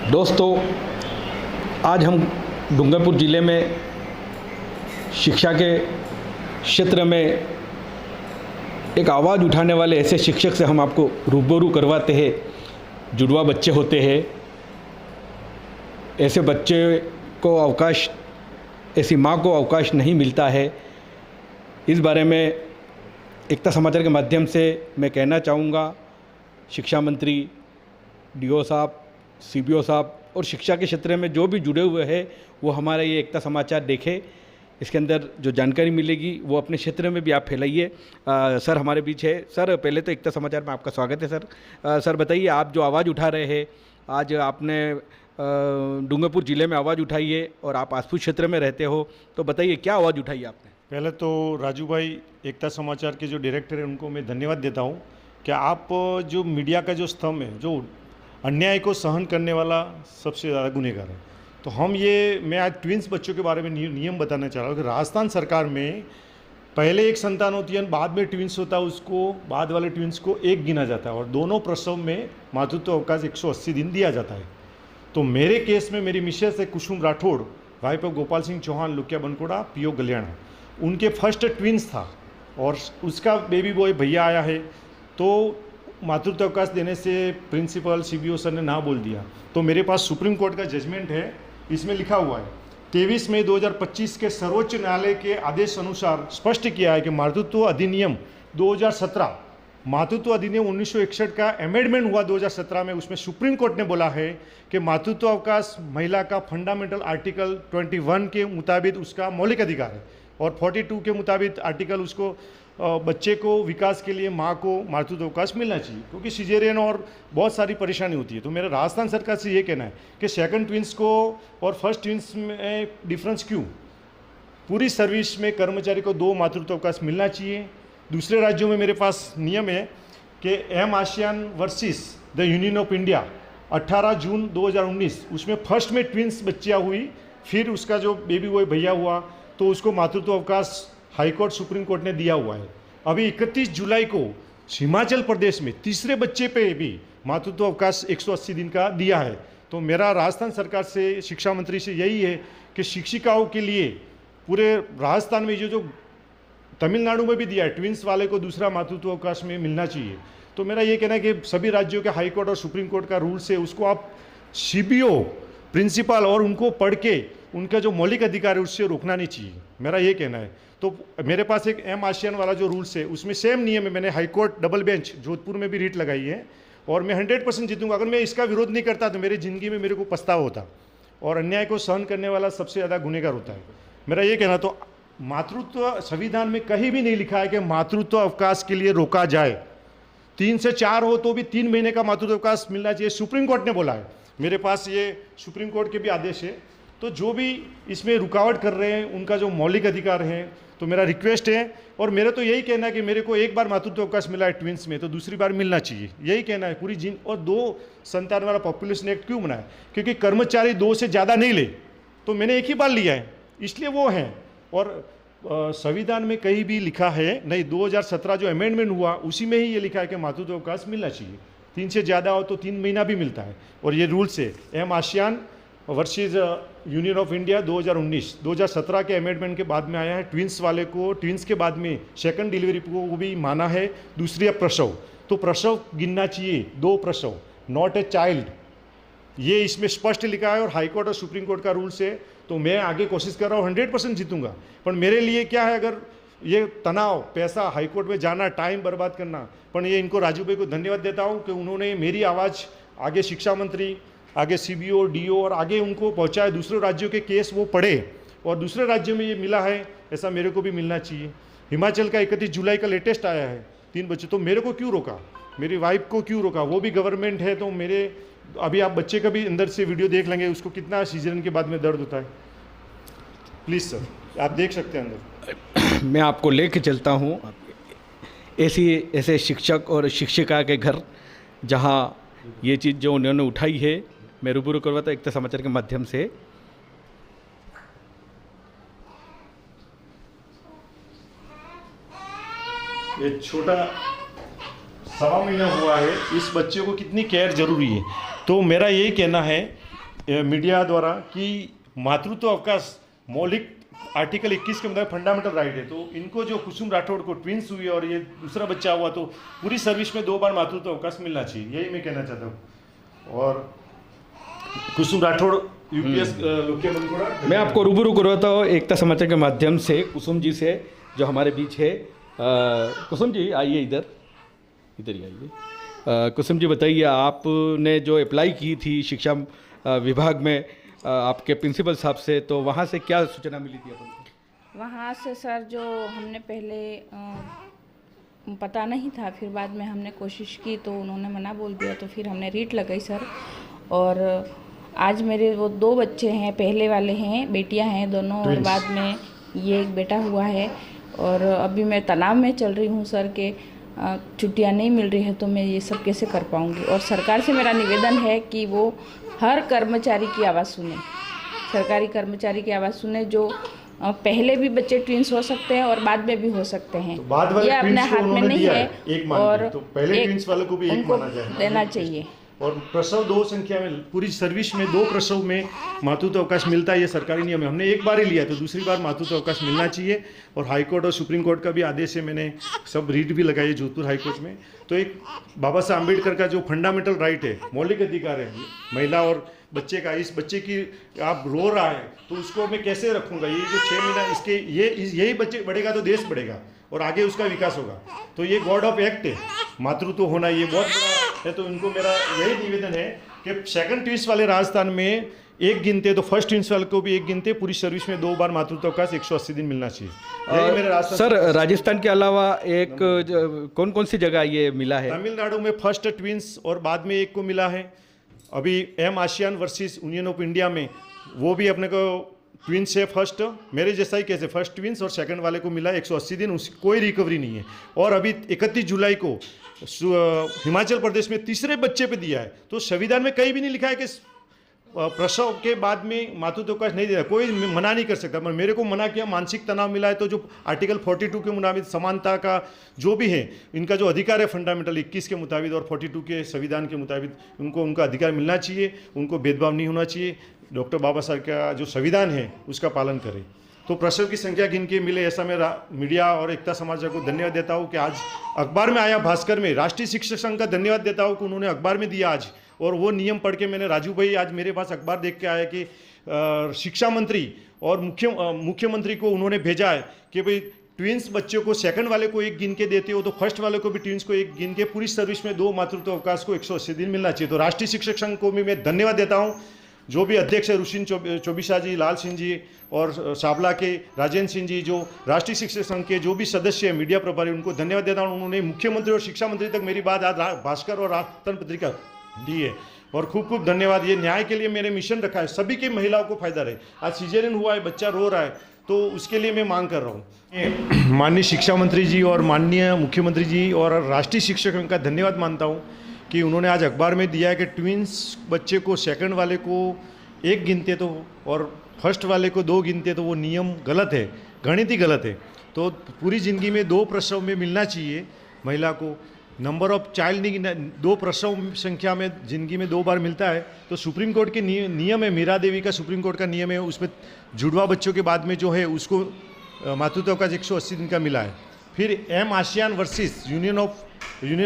दोस्तों, आज हम डूंगरपुर ज़िले में शिक्षा के क्षेत्र में एक आवाज़ उठाने वाले ऐसे शिक्षक से हम आपको रूबरू करवाते हैं। जुड़वा बच्चे होते हैं, ऐसे बच्चे को अवकाश, ऐसी माँ को अवकाश नहीं मिलता है। इस बारे में एकता समाचार के माध्यम से मैं कहना चाहूँगा, शिक्षा मंत्री, डीओ साहब, सीबीओ साहब और शिक्षा के क्षेत्र में जो भी जुड़े हुए हैं वो हमारा ये एकता समाचार देखें। इसके अंदर जो जानकारी मिलेगी वो अपने क्षेत्र में भी आप फैलाइए। सर हमारे बीच है। सर, पहले तो एकता समाचार में आपका स्वागत है। सर बताइए, आप जो आवाज़ उठा रहे हैं, आज आपने डूंगरपुर ज़िले में आवाज़ उठाई है और आप आसपुर क्षेत्र में रहते हो, तो बताइए क्या आवाज़ उठाई आपने? पहले तो राजू भाई, एकता समाचार के जो डायरेक्टर हैं उनको मैं धन्यवाद देता हूं कि आप जो मीडिया का जो स्तंभ है, जो अन्याय को सहन करने वाला सबसे ज़्यादा गुनहगार है, तो मैं आज ट्विंस बच्चों के बारे में नियम बताना चाह रहा हूँ कि राजस्थान सरकार में पहले एक संतान होती है, बाद में ट्विंस होता है, उसको बाद वाले ट्विंस को एक गिना जाता है और दोनों प्रसव में मातृत्व अवकाश 180 दिन दिया जाता है। तो मेरे केस में मेरी मिसेस है कुसुम राठौड़, भाई पर गोपाल सिंह चौहान, लुकिया बनकोड़ा, पीओ गलियाणा, उनके फर्स्ट ट्विंस था और उसका बेबी बॉय भैया आया है। तो मातृत्व अवकाश देने से प्रिंसिपल सीबीओ सर ने ना बोल दिया। तो मेरे पास सुप्रीम कोर्ट का जजमेंट है, इसमें लिखा हुआ है 23 मई 2025 के सर्वोच्च न्यायालय के आदेश अनुसार स्पष्ट किया है कि मातृत्व अधिनियम 2017, मातृत्व अधिनियम 1961 का अमेंडमेंट हुआ 2017 में, उसमें सुप्रीम कोर्ट ने बोला है कि मातृत्व अवकाश महिला का फंडामेंटल आर्टिकल 21 के मुताबिक उसका मौलिक अधिकार है और 42 के मुताबिक आर्टिकल उसको बच्चे को विकास के लिए माँ को मातृत्व अवकाश मिलना चाहिए, क्योंकि सिजेरियन और बहुत सारी परेशानी होती है। तो मेरा राजस्थान सरकार से ये कहना है कि सेकंड ट्विंस को और फर्स्ट ट्विंस में डिफरेंस क्यों? पूरी सर्विस में कर्मचारी को 2 मातृत्व अवकाश मिलना चाहिए। दूसरे राज्यों में मेरे पास नियम है कि एम आसियान versus the Union of India 18 जून 2019, उसमें फर्स्ट में ट्विंस बच्चियाँ हुई, फिर उसका जो बेबी बॉय भैया हुआ, तो उसको मातृत्व अवकाश हाईकोर्ट सुप्रीम कोर्ट ने दिया हुआ है। अभी 31 जुलाई को हिमाचल प्रदेश में तीसरे बच्चे पे भी मातृत्व अवकाश 180 दिन का दिया है। तो मेरा राजस्थान सरकार से, शिक्षा मंत्री से यही है कि शिक्षिकाओं के लिए पूरे राजस्थान में जो तमिलनाडु में भी दिया है, ट्विंस वाले को दूसरा मातृत्व अवकाश में मिलना चाहिए। तो मेरा ये कहना है कि सभी राज्यों के हाईकोर्ट और सुप्रीम कोर्ट का रूल्स है, उसको आप सीबीओ, प्रिंसिपल और उनको पढ़ के उनका जो मौलिक अधिकार है उससे रोकना नहीं चाहिए, मेरा ये कहना है। तो मेरे पास एक एम आसियान वाला जो रूल्स है उसमें सेम नियम है। मैंने हाईकोर्ट डबल बेंच जोधपुर में भी रीट लगाई है और मैं 100% जीतूंगा। अगर मैं इसका विरोध नहीं करता तो मेरी ज़िंदगी में मेरे को पछतावा होता, और अन्याय को सहन करने वाला सबसे ज़्यादा गुनहगार होता है, मेरा ये कहना। तो मातृत्व संविधान में कहीं भी नहीं लिखा है कि मातृत्व अवकाश के लिए रोका जाए। 3 से 4 हो तो भी 3 महीने का मातृत्व अवकाश मिलना चाहिए, सुप्रीम कोर्ट ने बोला है। मेरे पास ये सुप्रीम कोर्ट के भी आदेश है। तो जो भी इसमें रुकावट कर रहे हैं उनका जो मौलिक अधिकार है, तो मेरा रिक्वेस्ट है, और मेरा तो यही कहना है कि मेरे को एक बार मातृत्व अवकाश मिला है ट्विंस में, तो दूसरी बार मिलना चाहिए, यही कहना है पूरी जिन। और 2 संतान वाला पॉपुलेशन एक्ट क्यों बनाया? क्योंकि कर्मचारी 2 से ज़्यादा नहीं ले, तो मैंने एक ही बार लिया है, इसलिए वो हैं। और संविधान में कहीं भी लिखा है नहीं, 2017 जो अमेंडमेंट हुआ उसी में ही ये लिखा है कि मातृत्व अवकाश मिलना चाहिए। 3 से ज़्यादा हो तो 3 महीना भी मिलता है, और ये रूल्स है एम आसियान वर्सेस यूनियन ऑफ इंडिया 2019, 2017 के अमेंडमेंट के बाद में आया है। ट्विंस वाले को, ट्विंस के बाद में सेकंड डिलीवरी को भी माना है, दूसरी प्रसव, तो प्रसव गिनना चाहिए, 2 प्रसव, नॉट ए चाइल्ड, ये इसमें स्पष्ट लिखा है और हाईकोर्ट और सुप्रीम कोर्ट का रूल्स है। तो मैं आगे कोशिश कर रहा हूँ, 100% जीतूंगा। पर मेरे लिए क्या है, अगर ये तनाव, पैसा, हाईकोर्ट में जाना, टाइम बर्बाद करना, पर ये इनको, राजू भाई को धन्यवाद देता हूँ कि उन्होंने मेरी आवाज़ आगे शिक्षा मंत्री, आगे सीबीओ, डीओ और आगे उनको पहुँचाए, दूसरे राज्यों के केस वो पढ़े और दूसरे राज्यों में ये मिला है, ऐसा मेरे को भी मिलना चाहिए। हिमाचल का 31 जुलाई का लेटेस्ट आया है, 3 बच्चे, तो मेरे को क्यों रोका, मेरी वाइफ को क्यों रोका? वो भी गवर्नमेंट है। तो मेरे अभी आप बच्चे का भी अंदर से वीडियो देख लेंगे, उसको कितना सीजन के बाद में दर्द होता है। प्लीज़ सर, आप देख सकते हैं अंदर। मैं आपको लेके चलता हूँ ऐसे शिक्षक और शिक्षिका के घर, जहाँ ये चीज़ जो उन्होंने उठाई है, मैं रूबरू करवाता एकता समाचार के माध्यम से। ये छोटा 1.25 महीना हुआ है, इस बच्चे को कितनी केयर जरूरी है। तो मेरा यही कहना है मीडिया द्वारा कि मातृत्व अवकाश मौलिक आर्टिकल 21 के मुताबिक फंडामेंटल राइट है, तो इनको जो कुसुम राठौड़ को ट्विंस हुई और ये दूसरा बच्चा हुआ तो पूरी सर्विस में 2 बार मातृत्व अवकाश मिलना चाहिए, यही मैं कहना चाहता हूँ। और कुसुम राठौड़ यूपीएस मुख्यमंत्री, मैं आपको रूबरू करवाता हूँ एकता समाचार के माध्यम से कुसुम जी से जो हमारे बीच है। कुसुम जी आइए, इधर ही आइए। कुसुम जी बताइए, आपने जो अप्लाई की थी शिक्षा विभाग में आपके प्रिंसिपल साहब से, तो वहाँ से क्या सूचना मिली थी आपको? वहाँ से सर जो हमने पहले पता नहीं था, फिर बाद में हमने कोशिश की तो उन्होंने मना बोल दिया, तो फिर हमने रीट लगाई सर। और आज मेरे वो 2 बच्चे हैं, पहले वाले हैं बेटियां हैं दोनों, और बाद में ये एक बेटा हुआ है। और अभी मैं तनाव में चल रही हूँ सर के छुट्टियाँ नहीं मिल रही है, तो मैं ये सब कैसे कर पाऊँगी। और सरकार से मेरा निवेदन है कि वो हर कर्मचारी की आवाज़ सुने, सरकारी कर्मचारी की आवाज़ सुने, जो पहले भी बच्चे ट्विंस हो सकते हैं और बाद में भी हो सकते हैं, तो ये अपने हाथ में नहीं है, और तो पहले ट्विंस वालों को भी एक उनको माना जाए, देना चाहिए। और प्रसव 2 संख्या में पूरी सर्विस में 2 प्रसव में मातृत्व अवकाश मिलता है, ये सरकारी नियम है। हमने एक बार ही लिया तो दूसरी बार मातृत्व अवकाश मिलना चाहिए। और हाई कोर्ट और सुप्रीम कोर्ट का भी आदेश है, मैंने सब रीट भी लगाई है जोधपुर हाई कोर्ट में। तो एक बाबा साहब अम्बेडकर का जो फंडामेंटल राइट है, मौलिक अधिकार है महिला और बच्चे का, इस बच्चे की आप रो रहा है तो उसको मैं कैसे रखूँगा, ये जो 6 महीना इसके यही बच्चे बढ़ेगा तो देश बढ़ेगा और आगे उसका विकास होगा। तो ये गॉड ऑफ एक्ट है, मातृत्व होना ये बहुत बड़ा है। तो इनको मेरा यही निवेदन है कि सेकंड ट्विंस वाले राजस्थान में 1 गिनते तो फर्स्ट ट्विंस वाले को भी 1 गिनते, पूरी सर्विस में 2 बार मातृत्व अवकाश 180 दिन मिलना चाहिए। यही मेरे राजस्थान सर, राजस्थान के अलावा एक कौन कौन सी जगह ये मिला है? तमिलनाडु में फर्स्ट ट्विंस और बाद में 1 को मिला है। अभी एम आसियान वर्सेस यूनियन ऑफ इंडिया में वो भी अपने को ट्विंस है फर्स्ट, मेरे जैसा ही कैसे फर्स्ट ट्विंस और सेकंड वाले को मिला 180 दिन, उसकी कोई रिकवरी नहीं है। और अभी 31 जुलाई को हिमाचल प्रदेश में तीसरे बच्चे पे दिया है। तो संविधान में कहीं भी नहीं लिखा है कि प्रसव के बाद में मातृत्व अवकाश नहीं देना, कोई मना नहीं कर सकता। पर मेरे को मना किया, मानसिक तनाव मिला है। तो जो आर्टिकल 42 के मुताबिक समानता का जो भी है, इनका जो अधिकार है फंडामेंटल 21 के मुताबिक और 42 के संविधान के मुताबिक उनको उनका अधिकार मिलना चाहिए, उनको भेदभाव नहीं होना चाहिए। डॉक्टर बाबा साहब का जो संविधान है उसका पालन करें। तो प्रसव की संख्या गिन के मिले, ऐसा मैं मीडिया और एकता समाचार को धन्यवाद देता हूँ कि आज अखबार में आया, भास्कर में। राष्ट्रीय शिक्षक संघ का धन्यवाद देता हूँ कि उन्होंने अखबार में दिया आज, और वो नियम पढ़ के मैंने, राजू भाई आज मेरे पास अखबार देख के आया कि शिक्षा मंत्री और मुख्यमंत्री को उन्होंने भेजा है कि भाई ट्विंस बच्चों को सेकंड वाले को 1 गिन के देते हो तो फर्स्ट वाले को भी ट्विंस को 1 गिन के पूरी सर्विस में 2 मातृत्व अवकाश को 180 दिन मिलना चाहिए। तो राष्ट्रीय शिक्षक संघ को भी मैं धन्यवाद देता हूँ। जो भी अध्यक्ष है रुशिन चौबिशा जी, लाल सिंह जी और साबला के राजेंद्र सिंह जी, जो राष्ट्रीय शिक्षक संघ के जो भी सदस्य हैं, मीडिया प्रभारी, उनको धन्यवाद देता हूँ। उन्होंने मुख्यमंत्री और शिक्षा मंत्री तक मेरी बात आज भास्कर और राजतंत्र पत्रिका दी है, और खूब खूब धन्यवाद। ये न्याय के लिए मैंने मिशन रखा है, सभी की महिलाओं को फायदा रहे। आज सीजरियन हुआ है, बच्चा रो रहा है, तो उसके लिए मैं मांग कर रहा हूँ। माननीय शिक्षा मंत्री जी और माननीय मुख्यमंत्री जी और राष्ट्रीय शिक्षक संघ का धन्यवाद मानता हूँ कि उन्होंने आज अखबार में दिया है कि ट्विंस बच्चे को सेकंड वाले को 1 गिनते तो और फर्स्ट वाले को 2 गिनते तो वो नियम गलत है, गणित ही गलत है। तो पूरी ज़िंदगी में 2 प्रसव में मिलना चाहिए महिला को। नंबर ऑफ चाइल्ड 2 प्रसव संख्या में ज़िंदगी में 2 बार मिलता है। तो सुप्रीम कोर्ट के नियम है, मीरा देवी का सुप्रीम कोर्ट का नियम है, उसमें जुड़वा बच्चों के बाद में जो है उसको मातृत्व अवकाश 180 दिन का मिला है। फिर एम आसियान वर्सेस यूनियन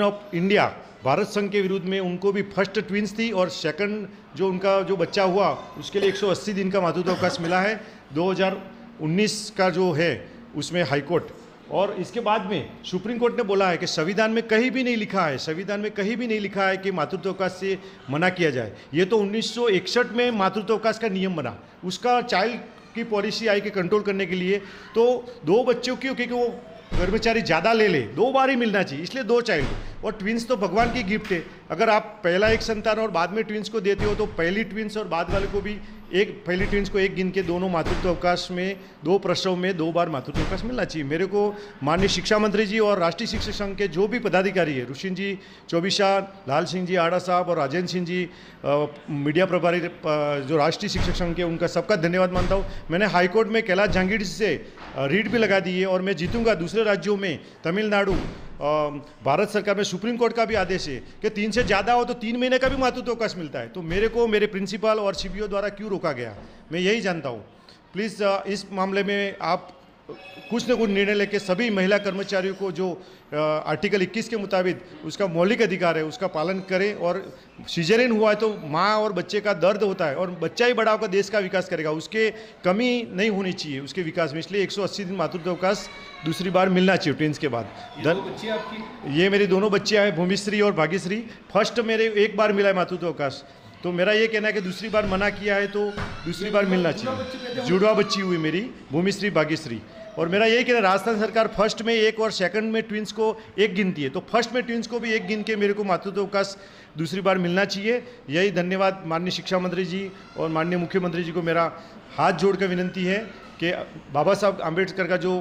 ऑफ इंडिया, भारत संघ के विरुद्ध में, उनको भी फर्स्ट ट्विंस थी और सेकंड जो उनका जो बच्चा हुआ उसके लिए 180 दिन का मातृत्व अवकाश मिला है 2019 का जो है उसमें हाई कोर्ट। और इसके बाद में सुप्रीम कोर्ट ने बोला है कि संविधान में कहीं भी नहीं लिखा है, संविधान में कहीं भी नहीं लिखा है कि मातृत्व अवकाश से मना किया जाए। ये तो 1961 में मातृत्व अवकाश का नियम बना, उसका चाइल्ड की पॉलिसी आई के कंट्रोल करने के लिए। तो 2 बच्चों की, क्योंकि वो कर्मचारी ज़्यादा ले 2 बार ही मिलना चाहिए, इसलिए 2 चाइल्ड। और ट्विंस तो भगवान की गिफ्ट है। अगर आप पहला एक संतान और बाद में ट्विंस को देते हो तो पहली ट्विंस और बाद वाले को भी पहली ट्विंस को 1 गिन के दोनों मातृत्व अवकाश में 2 प्रसव में 2 बार मातृत्व अवकाश मिलना चाहिए। मेरे को माननीय शिक्षा मंत्री जी और राष्ट्रीय शिक्षक संघ के जो भी पदाधिकारी है, रुशिन जी चौबिशा, लाल सिंह जी आड़ा साहब और राजेंद्र सिंह जी मीडिया प्रभारी जो राष्ट्रीय शिक्षक संघ के, उनका सबका धन्यवाद मानता हूँ। मैंने हाईकोर्ट में कैलाश जांगीड़ से रीट भी लगा दी है और मैं जीतूंगा। दूसरे राज्यों में तमिलनाडु, भारत सरकार में सुप्रीम कोर्ट का भी आदेश है कि 3 से ज़्यादा हो तो 3 महीने का भी मातृत्व अवकाश मिलता है। तो मेरे को मेरे प्रिंसिपल और सीबीओ द्वारा क्यों रोका गया, मैं यही जानता हूँ। प्लीज़ इस मामले में आप कुछ न कुछ निर्णय लेके सभी महिला कर्मचारियों को जो आर्टिकल 21 के मुताबिक उसका मौलिक अधिकार है उसका पालन करें। और सिजेरियन हुआ है तो माँ और बच्चे का दर्द होता है और बच्चा ही बड़ा होकर देश का विकास करेगा, उसके कमी नहीं होनी चाहिए उसके विकास में। इसलिए 180 दिन मातृत्व अवकाश दूसरी बार मिलना चाहिए ट्विंस के बाद। ये मेरी दोनों बच्चियाँ हैं, भूमिश्री और भाग्यश्री। फर्स्ट मेरे एक बार मिला है मातृत्व अवकाश, तो मेरा ये कहना है कि दूसरी बार मना किया है तो दूसरी बार मिलना चाहिए। जुड़वा बच्ची हुई मेरी भूमिश्री भाग्यश्री। और मेरा यही कहना है, राजस्थान सरकार फर्स्ट में एक और सेकंड में ट्विंस को एक गिनती है, तो फर्स्ट में ट्विंस को भी एक गिन के मेरे को मातृत्व अवकाश दूसरी बार मिलना चाहिए। यही धन्यवाद माननीय शिक्षा मंत्री जी और माननीय मुख्यमंत्री जी को मेरा हाथ जोड़कर विनंती है कि बाबा साहब आम्बेडकर का जो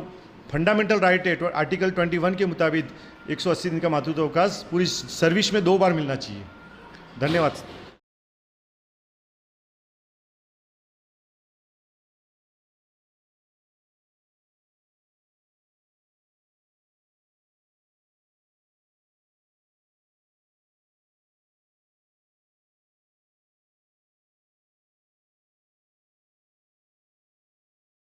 फंडामेंटल राइट है आर्टिकल 21 के मुताबिक 180 दिन का मातृत्व अवकाश पूरी सर्विस में 2 बार मिलना चाहिए। धन्यवाद।